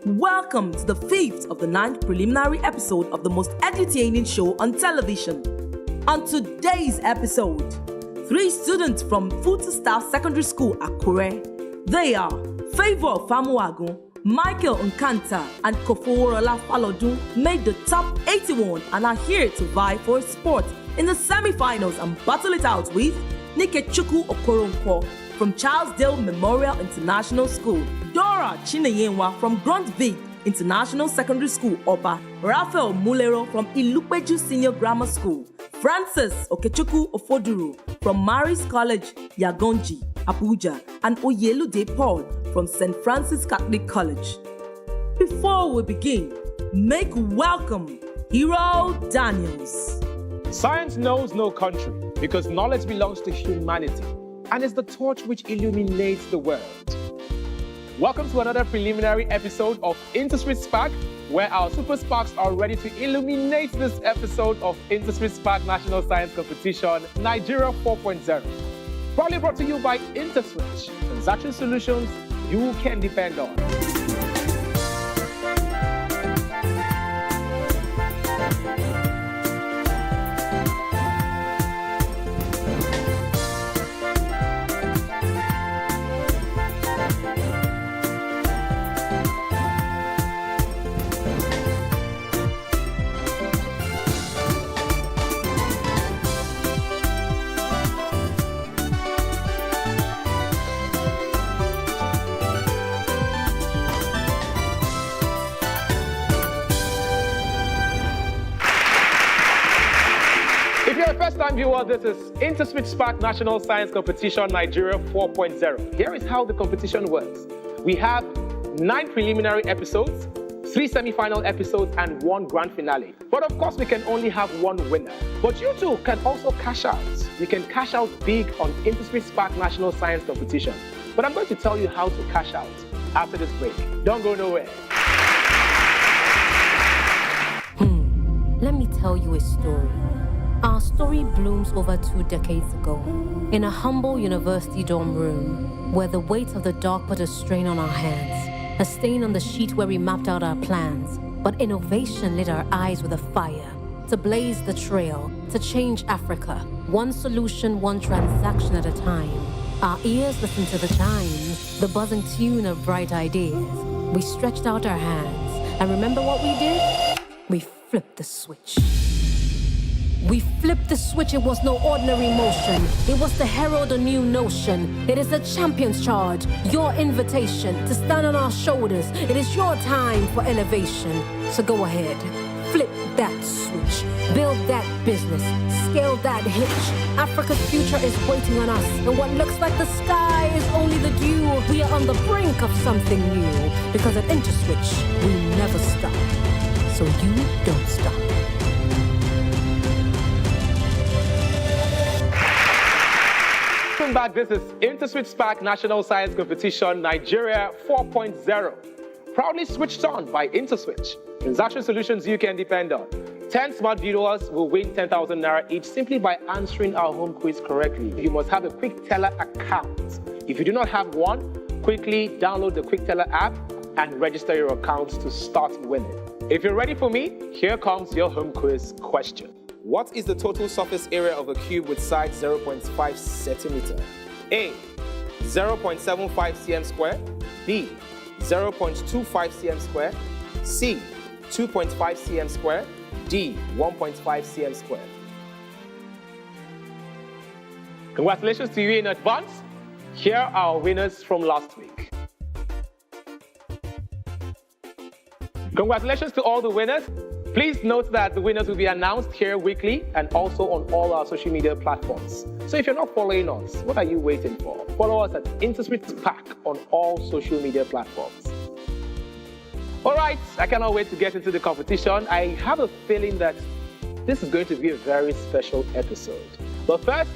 Welcome to the 5th of the 9th preliminary episode of the most entertaining show on television. On today's episode, 3 students from Futa Staff Secondary School, Akure. They are Favor Famuagun, Michael Nkanta, and Koforola Falodun made the top 81 and are here to vie for a spot in the semi-finals and battle it out with Nikechukwu Okoronkwo from Charlesdale Memorial International School, Dora Chineyenwa from Gruntvik International Secondary School, Oba, Raphael Mulero from Ilupeju Senior Grammar School, Francis Okechukwu Ofoduru from Mary's College, Yagonji, Abuja, and Oyelude Paul from St. Francis Catholic College. Before we begin, make welcome Hero Daniels. Science knows no country because knowledge belongs to humanity and is the torch which illuminates the world. Welcome to another preliminary episode of InterswitchSPAK, where our super sparks are ready to illuminate this episode of InterswitchSPAK National Science Competition Nigeria 4.0. Proudly brought to you by IntersWitch, transaction solutions you can depend on. If you're a first-time viewer, this is InterswitchSPAK National Science Competition Nigeria 4.0. Here is how the competition works. We have 9 preliminary episodes, 3 semi-final episodes, and 1 grand finale. But of course, we can only have 1 winner. But you too can also cash out. You can cash out big on InterswitchSPAK National Science Competition. But I'm going to tell you how to cash out after this break. Don't go nowhere. Let me tell you a story. Our story blooms over 2 decades ago, in a humble university dorm room, where the weight of the dark put a strain on our hands, a stain on the sheet where we mapped out our plans. But innovation lit our eyes with a fire, to blaze the trail, to change Africa, one solution, one transaction at a time. Our ears listened to the chimes, the buzzing tune of bright ideas. We stretched out our hands, and remember what we did? We flipped the switch. We flipped the switch, it was no ordinary motion. It was to herald a new notion. It is a champion's charge, your invitation to stand on our shoulders. It is your time for elevation. So go ahead, flip that switch, build that business, scale that hitch. Africa's future is waiting on us, and what looks like the sky is only the dew. We are on the brink of something new, because at IntersWitch, we never stop. So you don't stop. Welcome back. This is InterswitchSPAK National Science Competition Nigeria 4.0. Proudly switched on by IntersWitch, transaction solutions you can depend on. 10 smart viewers will win 10,000 naira each simply by answering our home quiz correctly. You must have a QuickTeller account. If you do not have one, quickly download the QuickTeller app and register your account to start winning. If you're ready for me, here comes your home quiz question. What is the total surface area of a cube with side 0.5 centimeter? A, 0.75 cm square. B, 0.25 cm square. C, 2.5 cm square. D, 1.5 cm square. Congratulations to you in advance. Here are our winners from last week. Congratulations to all the winners. Please note that the winners will be announced here weekly and also on all our social media platforms. So if you're not following us, what are you waiting for? Follow us at InterswitchSPAK on all social media platforms. All right, I cannot wait to get into the competition. I have a feeling that this is going to be a very special episode. But first,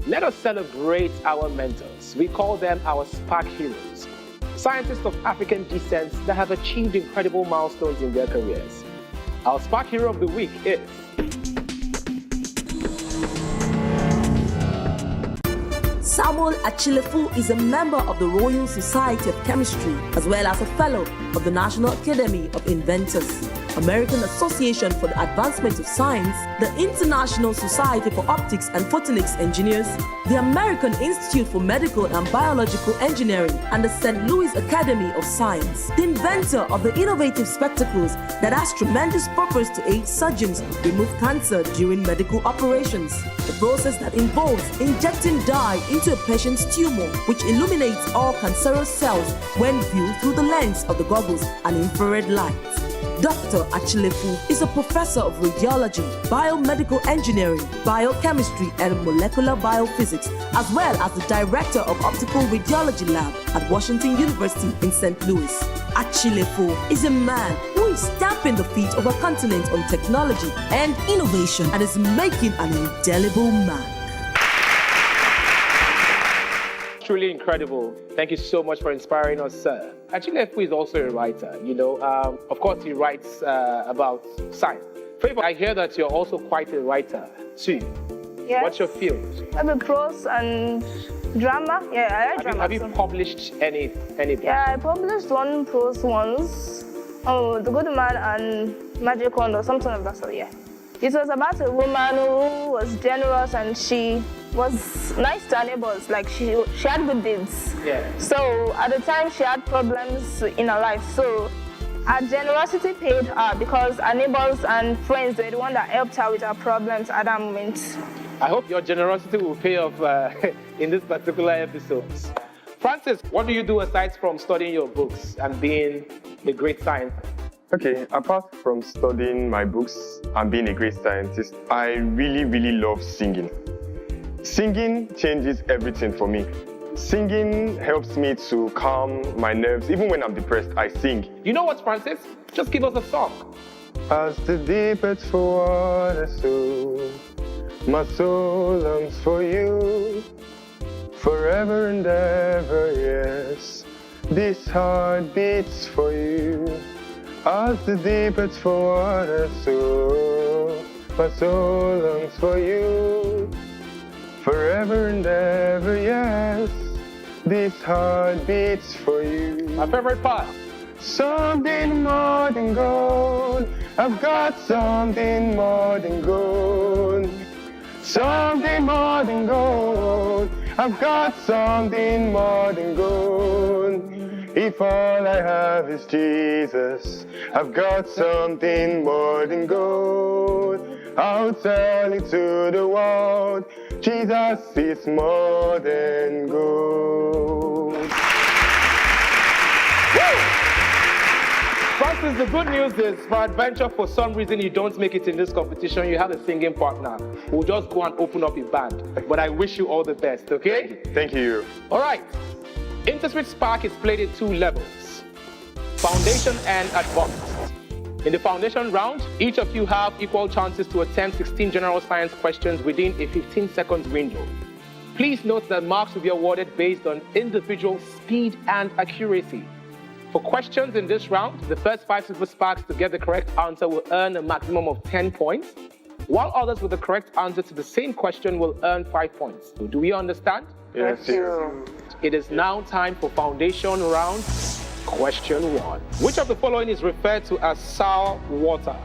let us celebrate our mentors. We call them our SPAK heroes. Scientists of African descent that have achieved incredible milestones in their careers. Our SPAK hero of the week is Samuel Achilefu is a member of the Royal Society of Chemistry, as well as a fellow of the National Academy of Inventors, American Association for the Advancement of Science, the International Society for Optics and Photonics Engineers, the American Institute for Medical and Biological Engineering, and the St. Louis Academy of Science. The inventor of the innovative spectacles that has tremendous purpose to aid surgeons remove cancer during medical operations. The process that involves injecting dye into a patient's tumor, which illuminates all cancerous cells when viewed through the lens of the goggles and infrared light. Dr. Achilefu is a professor of radiology, biomedical engineering, biochemistry, and molecular biophysics, as well as the director of optical radiology lab at Washington University in St. Louis. Achilefu is a man who is stamping the feet of a continent on technology and innovation and is making an indelible mark. Truly incredible. Thank you so much for inspiring us, sir. Achilefu is also a writer. Of course, he writes about science. Favor, I hear that you're also quite a writer too. Yes. What's your field? I have prose and drama. Yeah, I like drama. Have you published any book? Yeah, I published one prose once. Oh, The Good Man and Magic Wand or something of that sort. Yeah. It was about a woman who was generous and she was nice to her neighbors. Like she had good deeds. Yeah. So at the time she had problems in her life. So her generosity paid her because her neighbors and friends were the one that helped her with her problems at that moment. I hope your generosity will pay off in this particular episode. Francis, what do you do aside from studying your books and being a great scientist? Okay, apart from studying my books and being a great scientist, I really, really love singing. Singing changes everything for me. Singing helps me to calm my nerves. Even when I'm depressed, I sing. You know what, Francis? Just give us a song. As the deepest for water so, my soul longs for you. Forever and ever, yes, this heart beats for you. As the deepest for water so, my soul longs for you. Forever and ever, yes, this heart beats for you. My favorite part. Something more than gold, I've got something more than gold. Something more than gold, I've got something more than gold. If all I have is Jesus, I've got something more than gold. I'll tell it to the world, Jesus is more than gold. Francis, the good news is, for adventure, for some reason you don't make it in this competition, you have a singing partner. We'll just go and open up a band. But I wish you all the best, okay? Thank you. All right. InterswitchSPAK is played at 2 levels, Foundation and Advanced. In the Foundation round, each of you have equal chances to attempt 16 general science questions within a 15-second window. Please note that marks will be awarded based on individual speed and accuracy. For questions in this round, the first 5 Super SPAKs to get the correct answer will earn a maximum of 10 points, while others with the correct answer to the same question will earn 5 points. Do we understand? Yes, sir. It is now time for Foundation round. Question 1. Which of the following is referred to as sour water?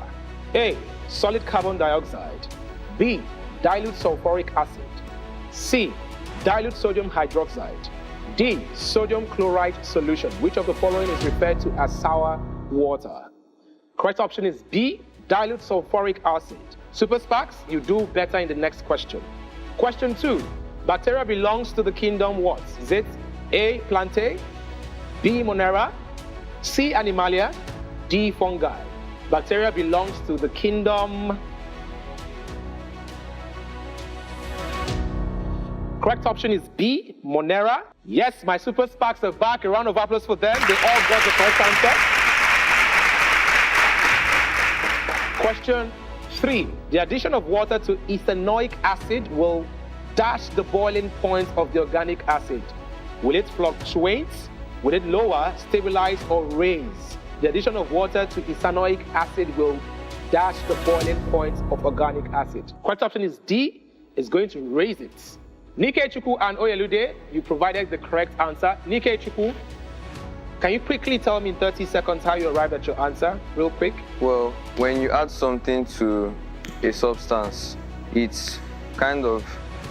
A. Solid carbon dioxide. B. Dilute sulfuric acid. C. Dilute sodium hydroxide. D. Sodium chloride solution. Which of the following is referred to as sour water? Correct option is B. Dilute sulfuric acid. Super SPAKs, you do better in the next question. Question 2. Bacteria belongs to the kingdom what? Is it A. Plantae, B. Monera, C. Animalia, D. Fungi? Bacteria belongs to the kingdom. Correct option is B. Monera. Yes, my Super SPAKs are back. A round of applause for them. They all got the correct answer. Question 3. The addition of water to ethanoic acid will dash the boiling point of the organic acid. Will it fluctuate? Will it lower, stabilize, or raise? The addition of water to ethanoic acid will dash the boiling point of organic acid. Correct option is D. Is going to raise it. Nike Chukwu and Oyelude, you provided the correct answer. Nike Chukwu, can you quickly tell me in 30 seconds how you arrived at your answer, real quick? Well, when you add something to a substance, it kind of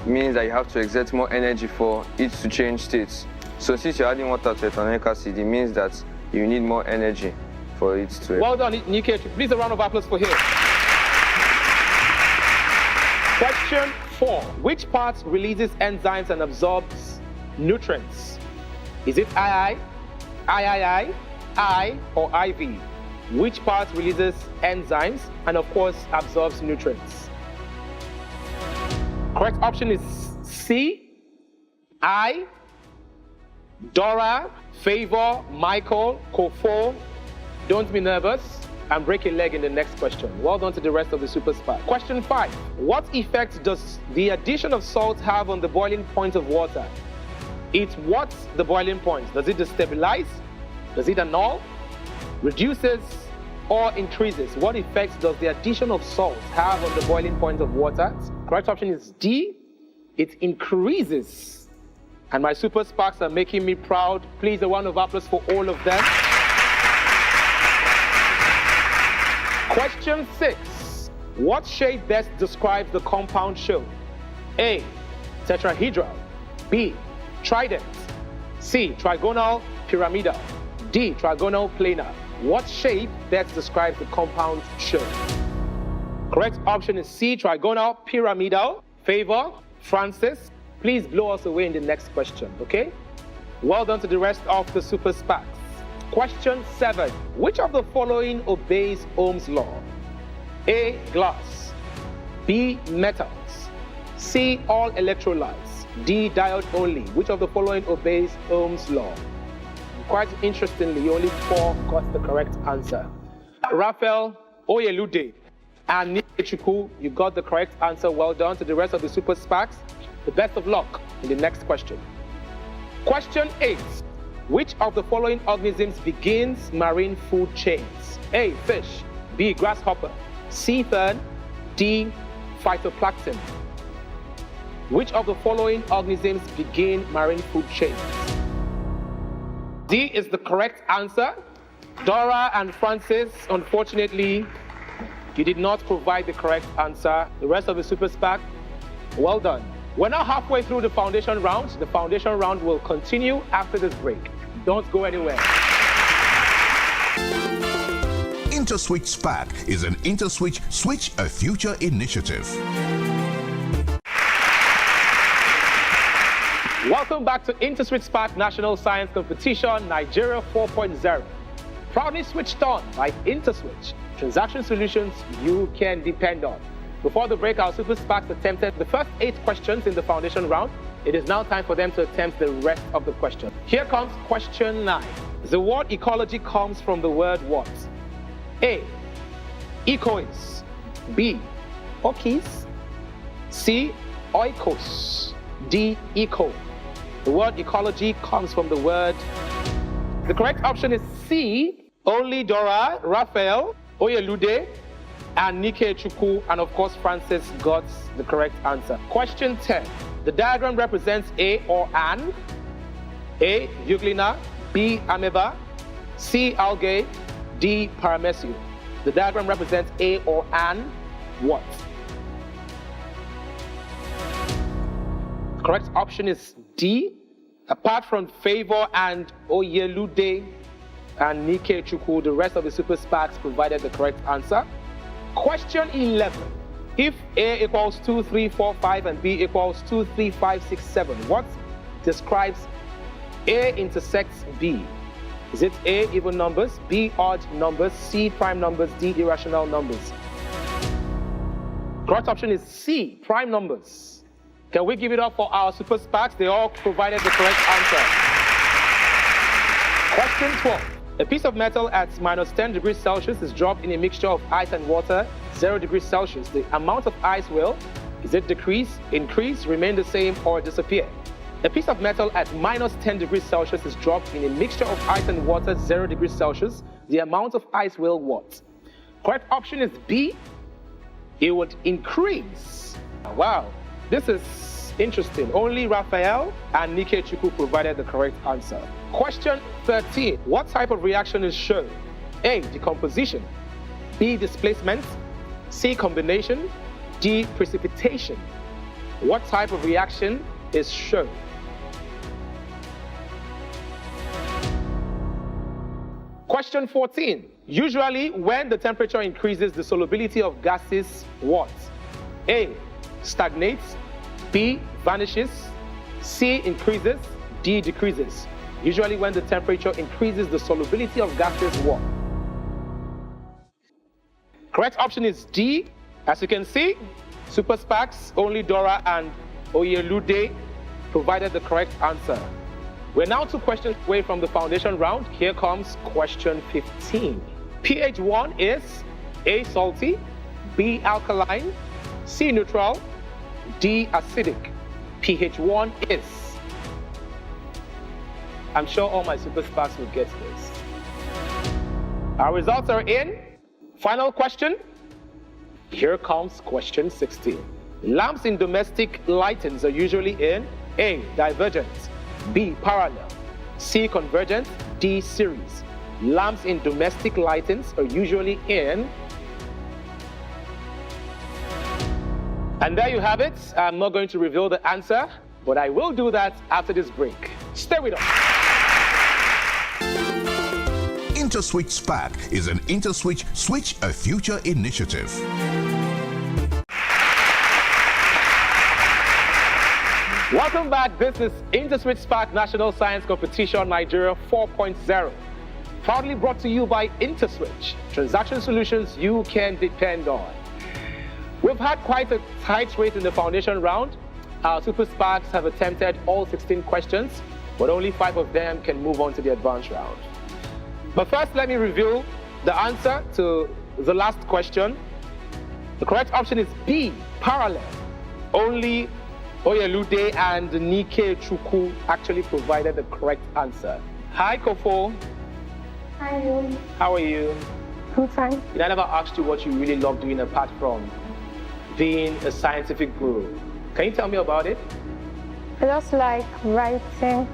means that you have to exert more energy for it to change states. So since you're adding water to ethanoic acid, it means that you need more energy for it to... Well done, Nike Chukwu. Please a round of applause for him. Question 4. Which part releases enzymes and absorbs nutrients? Is it II, I, or IV? Which part releases enzymes and of course absorbs nutrients? Correct option is C, I, Dora, Favor, Michael, Kofo. Don't be nervous and break a leg in the next question. Well done to the rest of the Super SPAK. Question 5. What effect does the addition of salt have on the boiling point of water? It's what's the boiling point? Does it destabilize? Does it annul? Reduces or increases? What effect does the addition of salt have on the boiling point of water? Correct option is D. It increases. And my Super SPAKs are making me proud. Please a round of applause for all of them. Question 6. What shape best describes the compound shown? A, tetrahedral. B, trident. C, trigonal pyramidal. D, trigonal planar. What shape best describes the compound shown? Correct option is C, trigonal pyramidal. Favor, Francis, please blow us away in the next question, okay? Well done to the rest of the Super SPAKs. Question 7. Which of the following obeys Ohm's law? A, glass. B, metals. C, all electrolytes. D, diode only. Which of the following obeys Ohm's law? Quite interestingly, only 4 got the correct answer. Raphael, Oyelude, and Nike Chukwu, you got the correct answer. Well done to the rest of the Super SPAKs. The best of luck in the next question. Question 8. Which of the following organisms begins marine food chains? A, fish. B, grasshopper. C, fern. D, phytoplankton. Which of the following organisms begin marine food chains? D is the correct answer. Dora and Francis, unfortunately, you did not provide the correct answer. The rest of the Super SPAK, well done. We're now halfway through the foundation round. The foundation round will continue after this break. Don't go anywhere. InterswitchSPAK is an IntersWitch Switch a Future initiative. Welcome back to InterswitchSPAK National Science Competition Nigeria 4.0. Proudly switched on by IntersWitch. Transaction solutions you can depend on. Before the break, our Super SPAKs attempted the first 8 questions in the foundation round. It is now time for them to attempt the rest of the question. Here comes question 9. The word ecology comes from the word what? A, ecois. B, okis. C, oikos. D, eco. The word ecology comes from the word... The correct option is C, only Dora, Raphael, Oyelude, and Nike Chukwu, and of course Francis got the correct answer. Question 10. The diagram represents A or an. A, euglena. B, amoeba. C, algae. D, paramecium. The diagram represents A or an what? The correct option is D. Apart from Favor and Oyelude and Nike Chukwu, the rest of the Super SPAKs provided the correct answer. Question 11. If A equals 2, 3, 4, 5 and B equals 2, 3, 5, 6, 7, what describes A intersects B? Is it A, even numbers, B, odd numbers, C, prime numbers, D, irrational numbers? Correct option is C, prime numbers. Can we give it up for our Super SPAKs? They all provided the correct answer. Question 12. A piece of metal at minus 10 degrees Celsius is dropped in a mixture of ice and water, 0 degrees Celsius. The amount of ice will, is it decrease, increase, remain the same, or disappear? A piece of metal at minus 10 degrees Celsius is dropped in a mixture of ice and water, 0 degrees Celsius. The amount of ice will what? Correct option is B. It would increase. Wow, this is Interesting. Only Raphael and Nike Chukwu provided the correct answer. Question 13. What type of reaction is shown? A, decomposition. B, displacement. C, combination. D, precipitation. What type of reaction is shown? Question 14. Usually, when the temperature increases, the solubility of gases what? A, stagnates. B, vanishes. C, increases. D, decreases. Usually, when the temperature increases, the solubility of gases what? Correct option is D. As you can see, Super SPAKs, only Dora and Oyelude provided the correct answer. We're now 2 questions away from the foundation round. Here comes question 15. pH 1 is A, salty, B, alkaline, C, neutral, D, acidic. pH 1 is. I'm sure all my Super SPAKs will get this. Our results are in. Final question. Here comes question 16. Lamps in domestic lightings are usually in A, divergent, B, parallel, C, convergent, D, series. Lamps in domestic lightings are usually in. And there you have it. I'm not going to reveal the answer, but I will do that after this break. Stay with us. InterswitchSPAK is an IntersWitch Switch a Future initiative. Welcome back. This is InterswitchSPAK National Science Competition Nigeria 4.0. Proudly brought to you by IntersWitch, transaction solutions you can depend on. We've had quite a tight race in the foundation round. Our Super SPAKs have attempted all 16 questions, but only 5 of them can move on to the advanced round. But first, let me reveal the answer to the last question. The correct option is B, parallel. Only Oyelude and Nike Chukwu actually provided the correct answer. Hi, Kofo. Hi. How are you? I'm fine. I never asked you what you really love doing apart from being a scientific guru. Can you tell me about it? I just like writing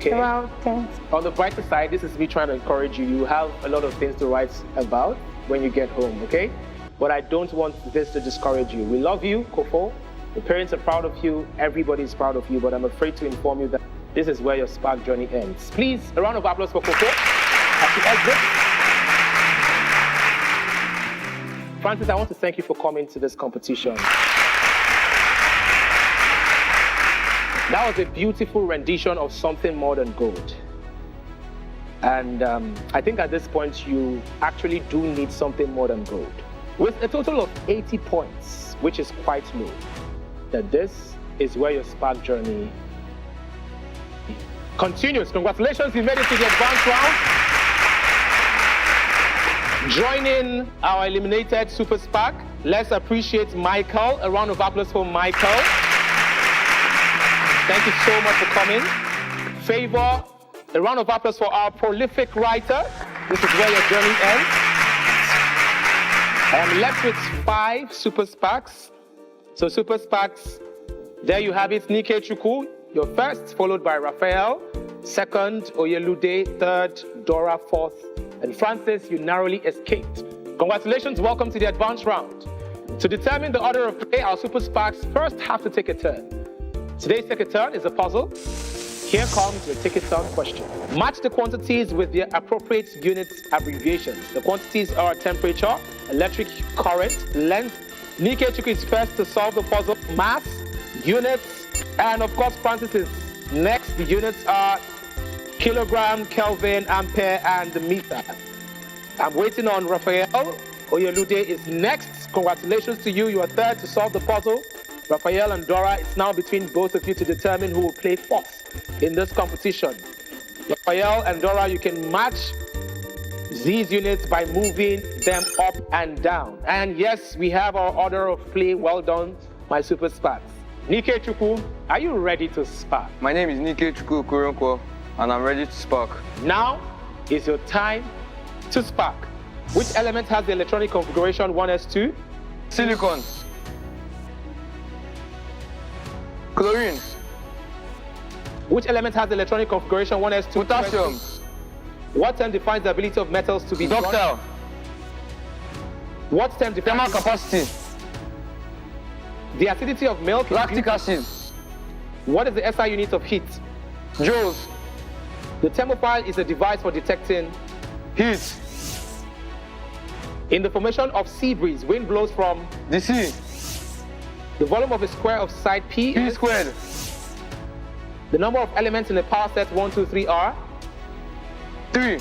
about things. On the brighter side, this is me trying to encourage you. You have a lot of things to write about when you get home, okay? But I don't want this to discourage you. We love you, Kofo. The parents are proud of you. Everybody is proud of you. But I'm afraid to inform you that this is where your SPAK journey ends. Please, a round of applause for Kofo as she exits. Francis, I want to thank you for coming to this competition. That was a beautiful rendition of Something More Than Gold. And I think at this point, you actually do need something more than gold. With a total of 80 points, which is quite low, that this is where your SPAK journey continues. Congratulations, you made it to the advanced round. Joining our eliminated Super SPAK, let's appreciate Michael. A round of applause for Michael. Thank you so much for coming. Favor, a round of applause for our prolific writer. This is where your journey ends. I'm left with 5 Super SPAKs. So Super SPAKs, there you have it. Nike Chukwu, you're first, followed by Raphael. Second, Oyelude. Third, Dora. Fourth, and Francis, you narrowly escaped. Congratulations, welcome to the advanced round. To determine the order of play, our Super SPAKs first have to take a turn. Today's take a turn is a puzzle. Here comes your take a turn question. Match the quantities with their appropriate unit abbreviations. The quantities are temperature, electric current, length. Nike Chukwu is first to solve the puzzle. Mass, units, and of course Francis is next. The units are kilogram, Kelvin, ampere, and meter. I'm waiting on Raphael. Oyelude is next. Congratulations to you. You are third to solve the puzzle. Raphael and Dora, it's now between both of you to determine who will play fourth in this competition. Raphael and Dora, you can match these units by moving them up and down. And yes, we have our order of play. Well done, my Super SPAKs. Nike Chukwu, are you ready to SPAK? My name is Nike Chukwu Kurunkwo, and I'm ready to SPAK. Now is your time to SPAK. Which element has the electronic configuration 1s2? Silicon. Chlorine. Which element has the electronic configuration 1s2? Potassium. What term defines the ability of metals to be Ductile. What term Thermal defines capacity. the acidity of milk? Lactic acid. What is the SI unit of heat? Joules. The thermophile is a device for detecting Heat. in the formation of sea breeze. Wind blows from The sea. the volume of a square of side P. P is squared. the number of elements in a power set 1, 2, 3 are 3.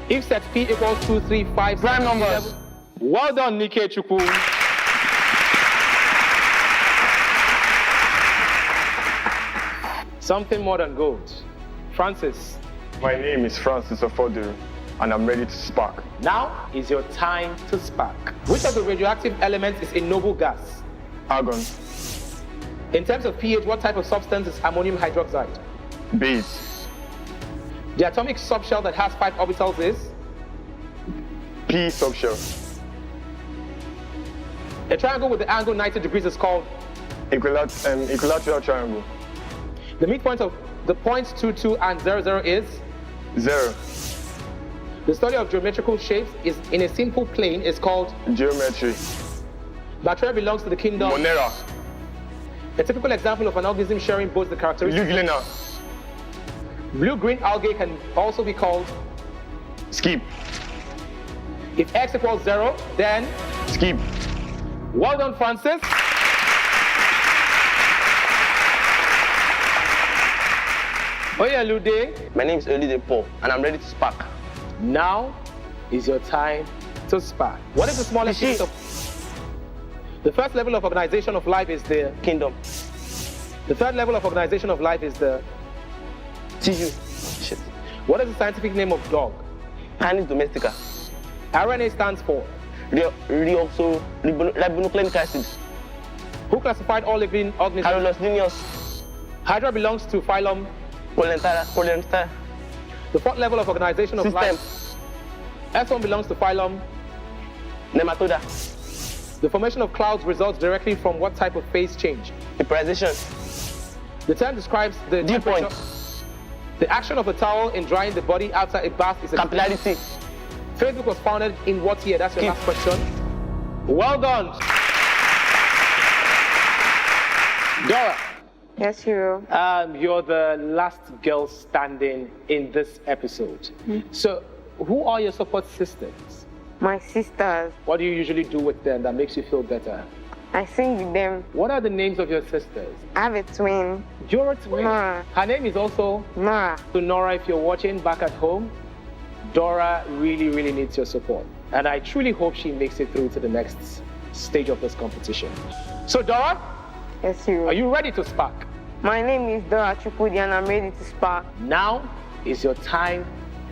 if set P equals 2, 3, 5, Prime 6, numbers. 7. Well done, Nike Chukwu. Something more than gold. Francis, My name is Francis Ofodu, and I'm ready to spark. now is your time to spark. Which of the radioactive elements is a noble gas? Argon, In terms of pH, what type of substance is ammonium hydroxide? base, The atomic subshell that has 5 orbitals is? P subshell, A triangle with the angle 90 degrees is called? equilateral triangle, The midpoint of the points 2, 2 and 0, 0 is? 0, The study of geometrical shapes is in a simple plane is called? geometry, Bacteria belongs to the kingdom. Monera, A typical example of an organism sharing both the characteristics. Luglena, Blue-green algae can also be called? skip, If x equals 0, then? skip, Well done, Francis. Oye, Lude, My name is Olide Paul, and I'm ready to spark. now is your time to spark. What is the smallest unit of? The first level of organization of life is the? Kingdom. The third level of organization of life is the? Tissue. Shit. What is the scientific name of dog? Canis domestica. RNA stands for? Ribonucleic acid. Who classified all living organisms? Carolus Linnaeus. Hydra belongs to phylum. Polenta. The fourth level of organization of System. life. S1 belongs to phylum. Nematoda. The formation of clouds results directly from what type of phase change? Vaporization. The term describes the Dew point. temperature. The action of a towel in drying the body after a bath is a Capillarity. Facebook was founded in what year? That's your Skip. last question. Well done. Dora, Yes, hero. you're the last girl standing in this episode. So, who are your support systems? My sisters, What do you usually do with them that makes you feel better? I sing with them. What are the names of your sisters? I have a twin, You're a twin. Nora. Her name is also? Nora. So Nora, if you're watching back at home, Dora really, really needs your support. And I truly hope she makes it through to the next stage of this competition. So Dora, Yes, hero. are you ready to spark? My name is Dora Chukudi and I'm ready to spark. Now is your time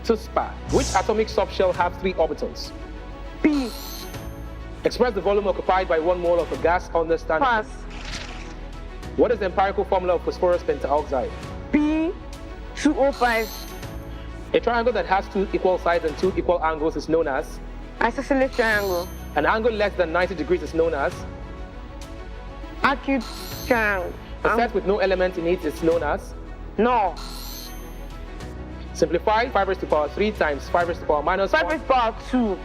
to spark. Which atomic subshell have 3 orbitals? P. Express the volume occupied by 1 mole of a gas under standard. Pass. What is the empirical formula of phosphorus pentaoxide? P2O5. A triangle that has 2 equal sides and 2 equal angles is known as? Isosceles triangle. An angle less than 90 degrees is known as? Acute triangle. A set with no element in it is known as? No. Simplify 5 raised to the power 3 times 5 raised to the power minus 5 1. raised to power 2.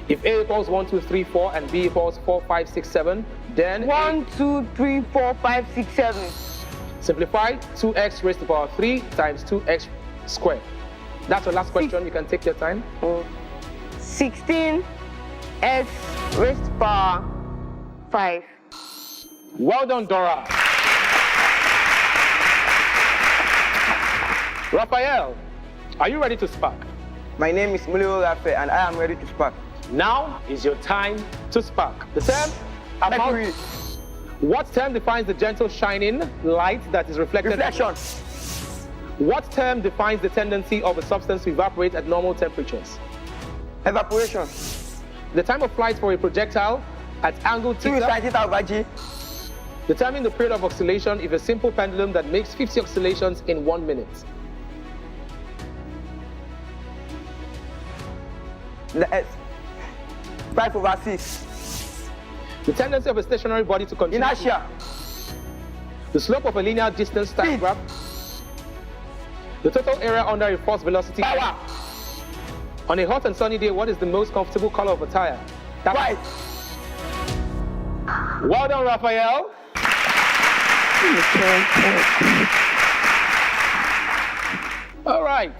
If A equals 1, 2, 3, 4 and B equals 4, 5, 6, 7, then 1, 2, 3, 4, 5, 6, 7. simplify 2x raised to the power 3 times 2x squared. That's your last question. You can take your time. 16 x raised to power 5. Well done, Dora. Raphael, are you ready to spark? My name is Mulio Rafe, and I am ready to spark. Now is your time to spark. The term Mercury. What term defines the gentle shining light that is reflected? Reflection. What term defines the tendency of a substance to evaporate at normal temperatures? Evaporation. The time of flight for a projectile at angle theta. Determine the period of oscillation if a simple pendulum that makes 50 oscillations in 1 minute. The S. 5/6. The tendency of a stationary body to continue. Inertia. The slope of a linear distance time graph. The total area under a force velocity. Power. On a hot and sunny day, what is the most comfortable color of attire? White. Well done, Raphael. All right,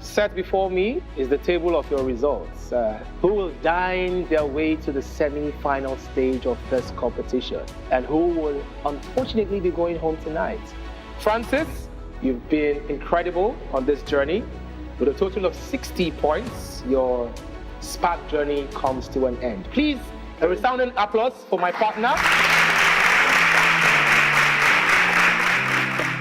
set before me is the table of your results. Who will dine their way to the semi-final stage of this competition and who will unfortunately be going home tonight? Francis, you've been incredible on this journey. With a total of 60 points, your SPAK journey comes to an end. Please, a resounding applause for my partner.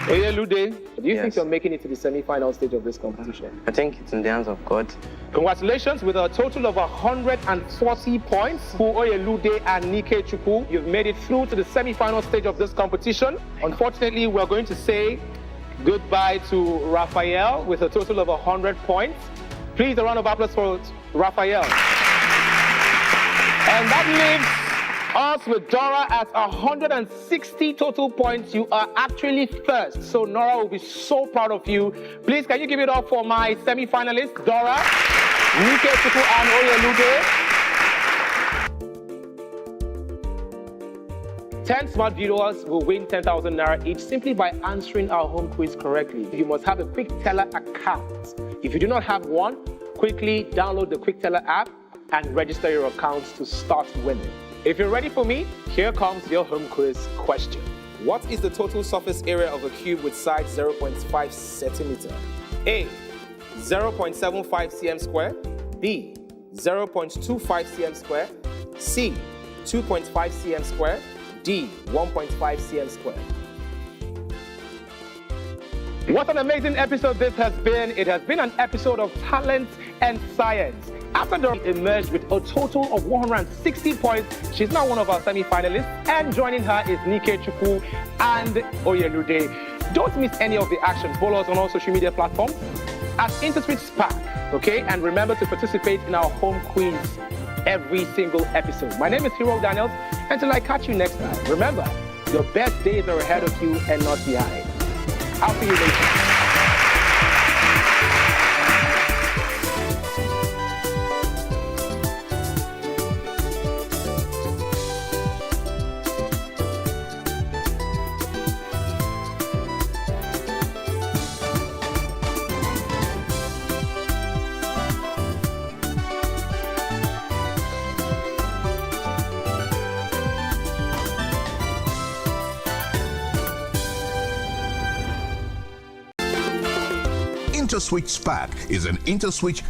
Oyelude, do you think you're making it to the semi-final stage of this competition? I think it's in the hands of God. Congratulations, with a total of 140 points for Oyelude and Nike Chukwu. You've made it through to the semi-final stage of this competition. Unfortunately, we're going to say goodbye to Raphael with a total of 100 points. Please, a round of applause for Raphael. And that leaves us with Dora at 160 total points. You are actually first, so Nora will be so proud of you. Please, can you give it up for my semi-finalists, Dora, Nike Chukwu, and Oyelude. 10 smart viewers will win 10,000 Naira each simply by answering our home quiz correctly. You must have a Quick Teller account. If you do not have one, quickly download the Quick Teller app and register your accounts to start winning. If you're ready for me, here comes your home quiz question. What is the total surface area of a cube with side 0.5 centimeter? A, 0.75 cm square. B, 0.25 cm square. C, 2.5 cm square. D, 1.5 cm square. What an amazing episode this has been. It has been an episode of talent and science. After Dora emerged with a total of 160 points, she's now one of our semi-finalists, and joining her is Nike Chukwu and Oyelude. Don't miss any of the action. Follow us on all social media platforms at InterswitchSPAK, okay? And remember to participate in our home quiz every single episode. My name is Hero Daniels. Until I catch you next time, remember, your best days are ahead of you and not behind. I'll see you later. InterswitchSPAK is an Interswitch